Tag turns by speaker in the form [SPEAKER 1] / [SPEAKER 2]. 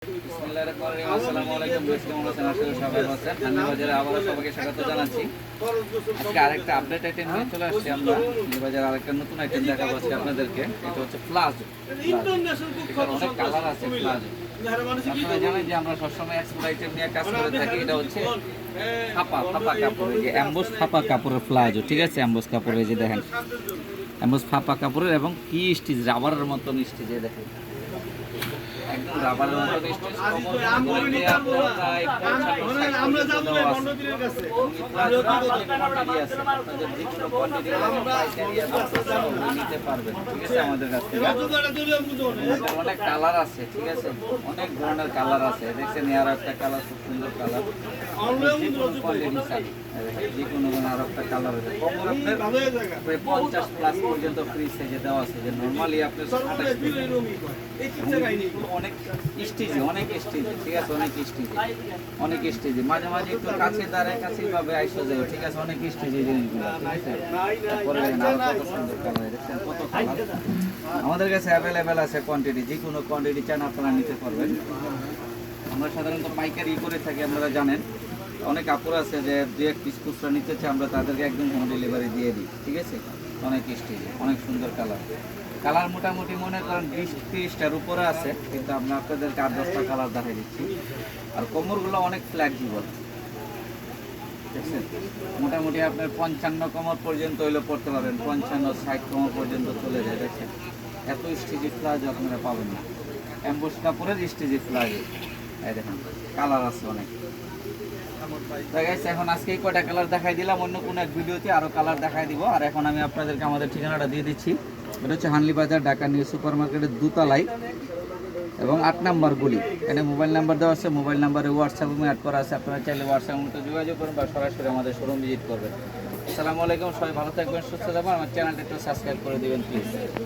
[SPEAKER 1] আসসালামু আলাইকুম। কেমন আছেন? আশা করি সবাই ভালো আছেন। আমি বাজারে আবারও সবাইকে স্বাগত জানাচ্ছি। আজকে আরেকটা আপডেট আইটেম নিয়ে চলে আসছি আমরা। বাজারে আরেকটা নতুন আইটেম দেখাবো আজকে আপনাদেরকে। এটা হচ্ছে প্লাজো। অনেক কালার আছে প্লাজো। আপনারা জানেন যে আমরা সবসময় এক্সপোর্ট আইটেম নিয়ে কাজ করে থাকি। এটা হচ্ছে ফাপা কাপড়, যে অ্যাম্বোস ফাপা কাপড়ের প্লাজো, ঠিক আছে? অ্যাম্বোস কাপড়ের, যে দেখেন অ্যাম্বোস ফাপা কাপড়ের, এবং কি স্টিচ, রাবারের মতন স্টিচে দেখেন, একদম রাবারের মতন স্টিচ। নিতে পারবেন, ঠিক আছে? আমাদের কাছ থেকে অনেক কালার আছে, ঠিক আছে? অনেক ধরনের কালার আছে। দেখছেন আরো একটা কালার, খুব সুন্দর কালার, যে কোনো আরো একটা কালার আছে। 50+ পর্যন্ত ফ্রি সাইজে দেওয়া আছে, যে নর্মালি আপনার অনেক স্টেজে, ঠিক আছে? অনেক স্টেজে মাঝে মাঝে একটু কাছে দাঁড়ায়, কাছে ভাবে আইসা যাবে, ঠিক আছে? অনেক স্টেজে জিনিসগুলো, ঠিক আছে? তারপরে কত সুন্দর কালার, দেখছেন কত কালার আমাদের কাছে অ্যাভেলেবেল আছে। কোয়ান্টিটি, যে কোনো কোয়ান্টিটি চান আপনারা নিতে পারবেন। আমরা সাধারণত পাইকারি করে থাকি, আপনারা জানেন। অনেক কাপড় আছে যে 2-1 পিস খুচরা নিতে চাই, আমরা তাদেরকে একদম হোম ডেলিভারি দিয়ে দিই, ঠিক আছে? অনেক স্টেজে, অনেক সুন্দর কালার মোটামুটি মনে করেন 20-30টার উপরে আছে, কিন্তু আমরা আপনাদেরকে 8-10টা কালার দেখাই দিচ্ছি। আর কোমরগুলো অনেক ফ্লেক্সিবল, দেখছেন? মোটামুটি আপনার 55 কোমর পর্যন্ত হইলে পড়তে পারবেন, 55-60 কোমর পর্যন্ত চলে যায়, দেখছেন? এত স্টেজি প্লাজো আপনারা পাবেন না। অ্যাম্বোস কাপড়ের স্টেজি প্লাজো, এই দেখেন কালার আছে অনেক। এখন আজকে এই কয়টা কালার দেখাই দিলাম, অন্য কোনো এক ভিডিওতে আরও কালার দেখাই দিব। আর এখন আমি আপনাদেরকে আমাদের ঠিকানাটা দিয়ে দিচ্ছি। এটা হচ্ছে হানলি বাজার, ঢাকা নিউ সুপার মার্কেটের দোতলায় এবং 8 নম্বর গলি। এখানে মোবাইল নাম্বার দেওয়া আছে, মোবাইল নাম্বারে হোয়াটসঅ্যাপ অ্যাড করা আছে। আপনারা চাইলে হোয়াটসঅ্যাপের মতো যোগাযোগ করুন বা সরাসরি আমাদের শোরুম ভিজিট করবেন। আসসালামু আলাইকুম, সবাই ভালো থাকবেন, সুস্থ থাকবেন। আমার চ্যানেলটা একটু সাবস্ক্রাইব করে দেবেন প্লিজ।